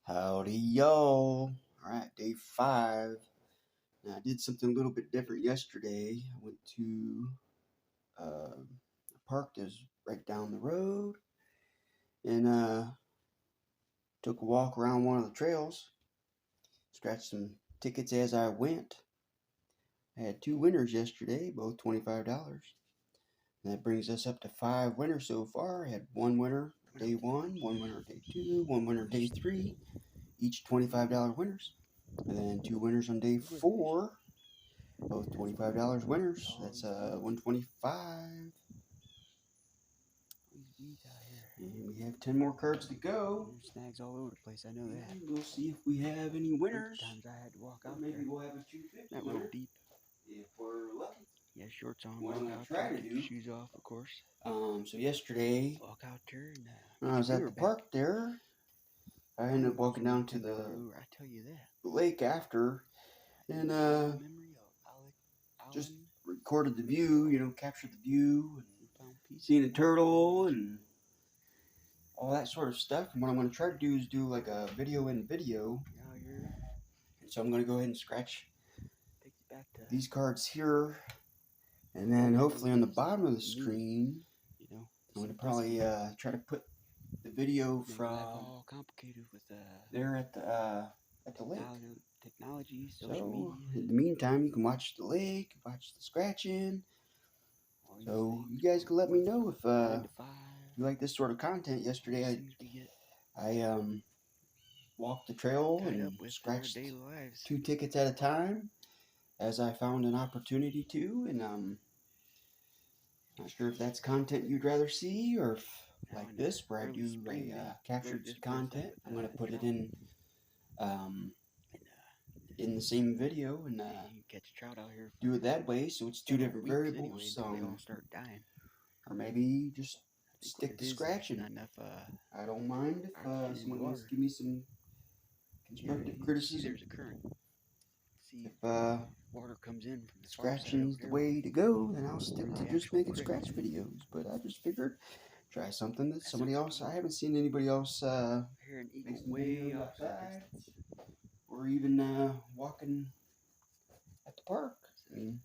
Howdy, y'all. Alright, day 5. Now, I did something a little bit different yesterday. I went to a park that's right down the road and took a walk around one of the trails. Scratched some tickets as I went. I had 2 winners yesterday, both $25. And that brings us up to 5 winners so far. I had 1 winner day 1, 1 winner day 2, 1 winner day 3, each $25 winners. And then 2 winners on day 4, both $25 winners. That's $125. And we have 10 more cards to go. There's snags all over the place. I know that. We'll see if we have any winners. Times I had to walk out Maybe there. we'll have a 250 Not winner real deep. if we're lucky. Yeah, shorts on. What Walk I'm gonna out try there, to take do. the shoes off, of course. So yesterday, Walk out there and when I was at the park there, I ended up walking down to the I tell you that. lake after, and Memory of just recorded the view. Captured the view and seen a turtle and all that sort of stuff. And what I'm going to try to do is do like a video in video. And so I'm going to go ahead and scratch these cards here. And then hopefully on the bottom of the screen, I'm going to probably try to put the video from there at the lake. Technology, So in the meantime, you can watch the lake, watch the scratching. So you guys can let me know if you like this sort of content. Yesterday I walked the trail and scratched 2 tickets at a time as I found an opportunity to, and not sure if that's content you'd rather see, or if like this where I do captured content. I'm going to put it in the same video and do it that way, so it's 2 different variables. Or maybe just stick to scratching. I don't mind if someone wants to give me some constructive criticism. If water comes in from the scratching's the way to go, then I'll stick to just making scratch videos. But I just figured try something that somebody else. I haven't seen anybody else make some videos outside, or even walking at the park. I mean,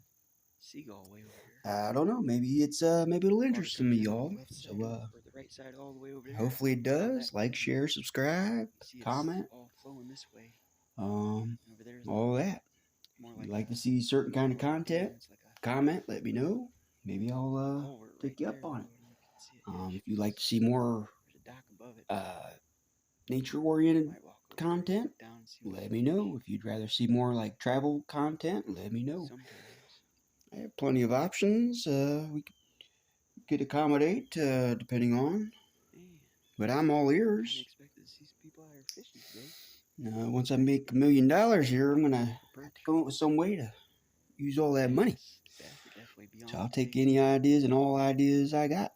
seagull way over here. I don't know. Maybe it'll interest some of y'all. So hopefully it does. Like, share, subscribe, comment, all that. If you'd like to see certain kind of content, comment, let me know. Maybe I'll take you up on it. If you'd like to see more nature-oriented content, let me know. If you'd rather see more like travel content, let me know. I have plenty of options we could accommodate depending on. But I'm all ears. Once I make $1 million here, I'm gonna come up with some way to use all that money. So I'll take any ideas and all ideas I got.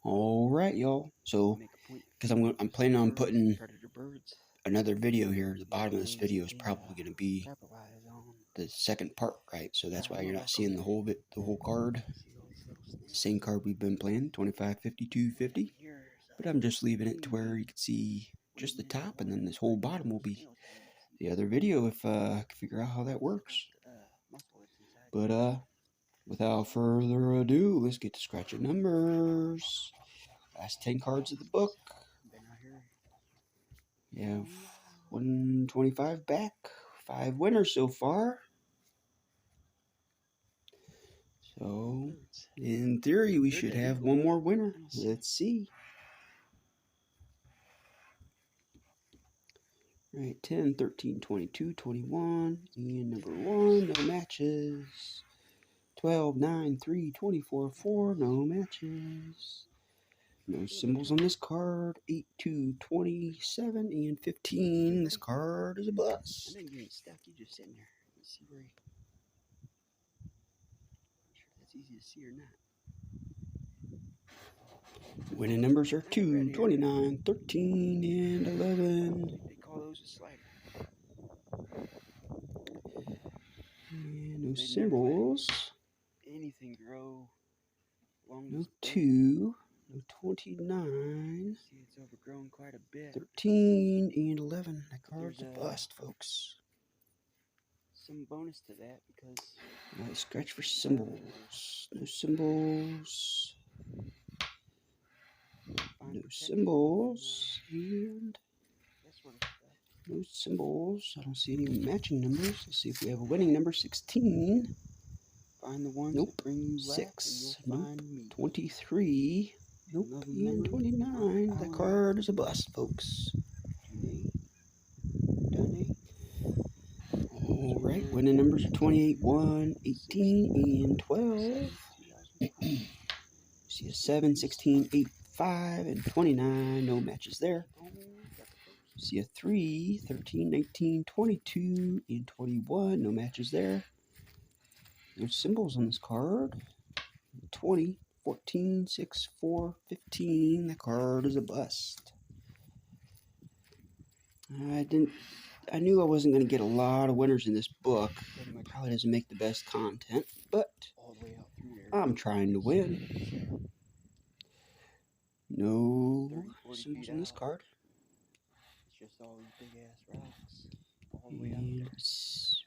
All right, y'all. So, because I'm planning on putting another video here. The bottom of this video is probably going to be the second part, right? So that's why you're not seeing the whole card. Same card we've been playing, 25, 50, 250. But I'm just leaving it to where you can see just the top, and then this whole bottom will be the other video if I can figure out how that works. But without further ado, let's get to scratching numbers. Last 10 cards of the book. We have 125 back. 5 winners so far. So, in theory, we should have 1 more winner. Let's see. Alright, 10, 13, 22, 21. And number 1, no matches. 12, 9, 3, 24, 4, no matches. No symbols on this card. 8, 2, 27, and 15. This card is a bust. I know you ain't stuck. You're just sitting there. Let's see where I'm sure that's easy to see or not. Winning numbers are 2, 29, 13, and 11. They call those a slider. And no symbols. Anything grow long no 2, No 29. See, it's overgrown quite a bit. 13 and 11. That card's a bust, folks. Some bonus to that because Alright, scratch for symbols. No symbols. No symbols. And that sort of stuff. no symbols. I don't see any matching numbers. Let's see if we have a winning number. 16. Find the ones Nope. that bring you 6. You'll Nope. find me. 23. Nope. And 29. That card is a bust, folks. Alright, winning numbers are 28, 1, 18, and 12. See a 7, 16, 8, 5, and 29. No matches there. See a 3, 13, 19, 22, and 21. No matches there. No symbols on this card. 20, 14, 6, 4, 15. The card is a bust. I knew I wasn't going to get a lot of winners in this book. Probably doesn't make the best content, but I'm trying to win. No symbols on this card. It's just all these big ass rocks all the way out there.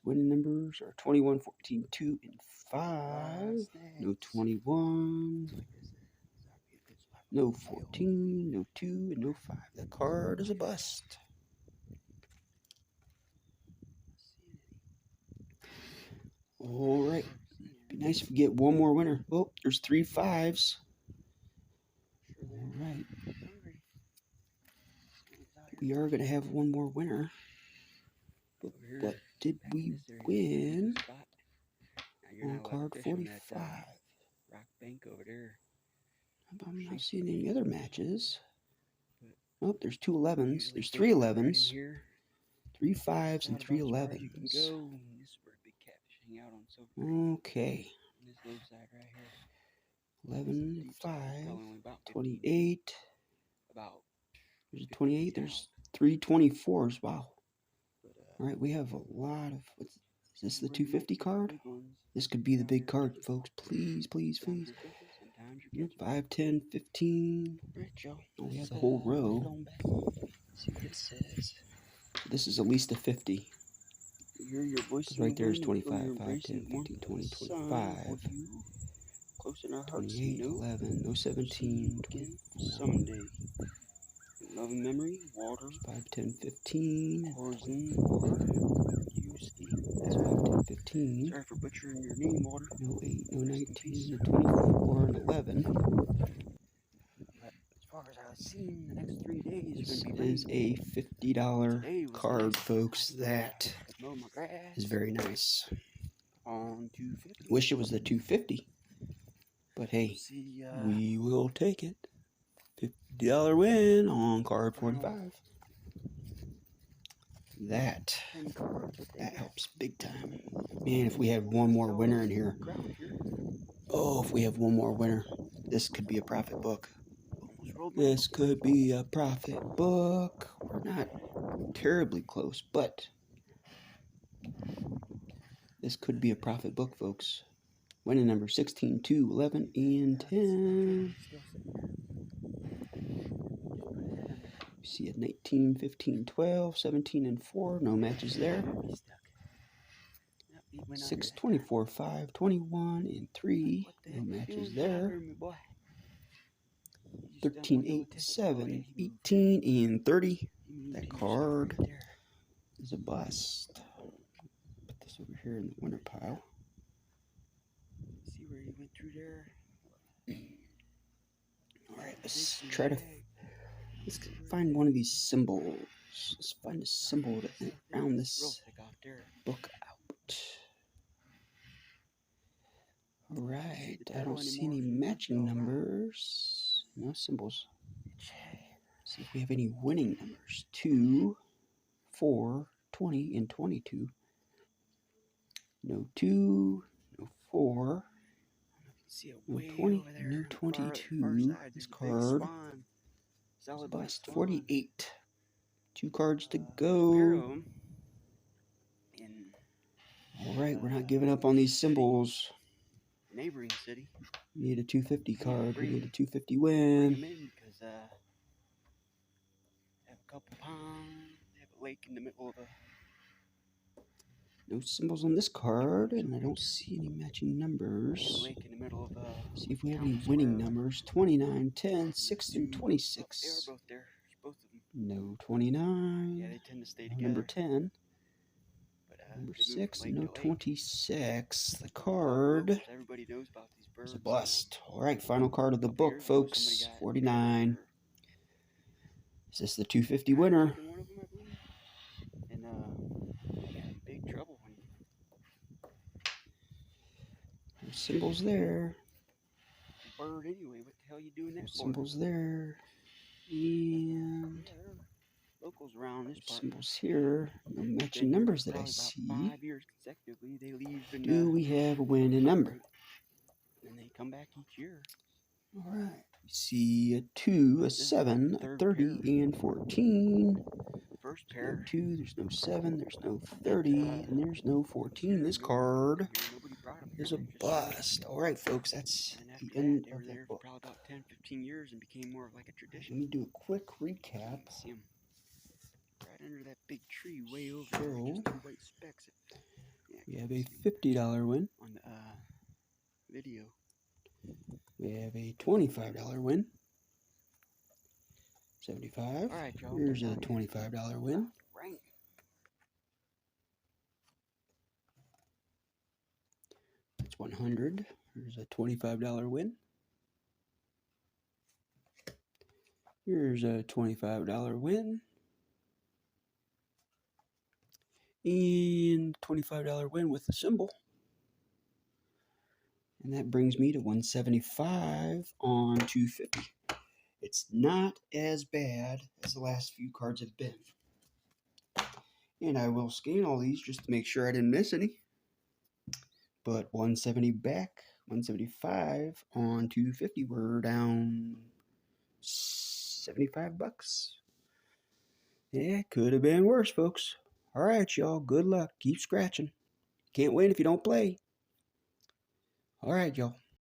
Winning numbers are 21, 14, 2, and 5. No 21. No 14, no 2, and no 5. The card is a bust. Alright. Be nice if we get one more winner. Oh, there's 3 5s. Alright. We are going to have one more winner. But did we win on card 45? Rock bank over there. I'm not seeing any other matches. Oh, there's 2 11s. There's 3 11s. 3 5s and 3 11s. Okay. 11, 5, 28. There's a 28. There's 3 24s. Wow. Alright, we have a lot of... Is this the 250 card? This could be the big card, folks. Please, please, please. 5, 10, 15. Oh, we have a whole row. See what it says. This is at least a 50. Right there is 25, 5, 10, 15, 20, 25. 28, 11, no 17, 24. Someday. Love and memory, water. 5, 10, 15. 24. That's 5, 10, 15. Sorry for butchering your name, water. No 8, no 19, no 24, and 11. But as far as I've seen, the next 3 days this is a $50 card, folks. That is very nice. On 250. Wish it was the 250. But hey, we will take it. $50 win on card 45. That helps big time. Man, if we had one more winner in here. Oh, if we have one more winner, this could be a profit book. This could be a profit book. We're not terribly close, but this could be a profit book, folks. Winning number 16, 2, 11, and 10. We see a 19, 15, 12, 17, and 4. No matches there. 6, 24, 5, 21, and 3. No matches there. 13, 8, 7, 18, and 30. That card is a bust. Put this over here in the winner pile. See where you went through there? Alright, let's try to... Let's find one of these symbols. Let's find a symbol to round this book out. Alright, I don't see any matching numbers. No symbols. Let's see if we have any winning numbers. 2, 4, 20, and 22. No 2, no 4, no 20, no 22. This card is bust. 48. 2 cards to go. Alright, we're not giving up on these symbols. neighboring city. We need a 250 card. We need a 250 Bring win. them in because they have a couple ponds. They have a lake in the middle of a. No symbols on this card, and I don't see any matching numbers. Lake in the middle of See if we have any town winning square. numbers. 29, 10, 6, and They 26. are both there. There's both of them. No 29. Yeah, they tend to stay together. Number 10. But, Number they move 6, from lake no to lake. 26. The card Everybody knows about these birds. is a bust. All right, final card of the Couple book, years ago, folks. somebody got 49. or Is this the 250 winner? taken one of them, I believe. And they got in big trouble when No symbols there. bird anyway. What the hell you doing No that for? symbols there. And Yeah, there are locals around this part. symbols here. No Been matching here numbers that I probably see. about 5 years consecutively. They leave and Do we have a win and number? and they come back each year. All right. We see a 2, a 7, a 30, and 14. First No pair. 2, there's no 7, there's no 30, and there's no 14. This card is a bust. All right, folks, that's the end of that book. Probably about 10, 15 years and became more of like a Let tradition. me do a quick recap. See them right under that big tree way over So, there. Just the white specks. we have a $50 win. On the video. We have a $25 win. 75. All right, y'all. Here's a $25 win. Right. That's 100. Here's a $25 win. Here's a $25 win. And $25 win with the symbol. And that brings me to 175 on 250. It's not as bad as the last few cards have been. And I will scan all these just to make sure I didn't miss any. But 170 back, 175 on 250. We're down 75 bucks. Yeah, could have been worse, folks. All right, y'all. Good luck. Keep scratching. Can't win if you don't play. All right, y'all.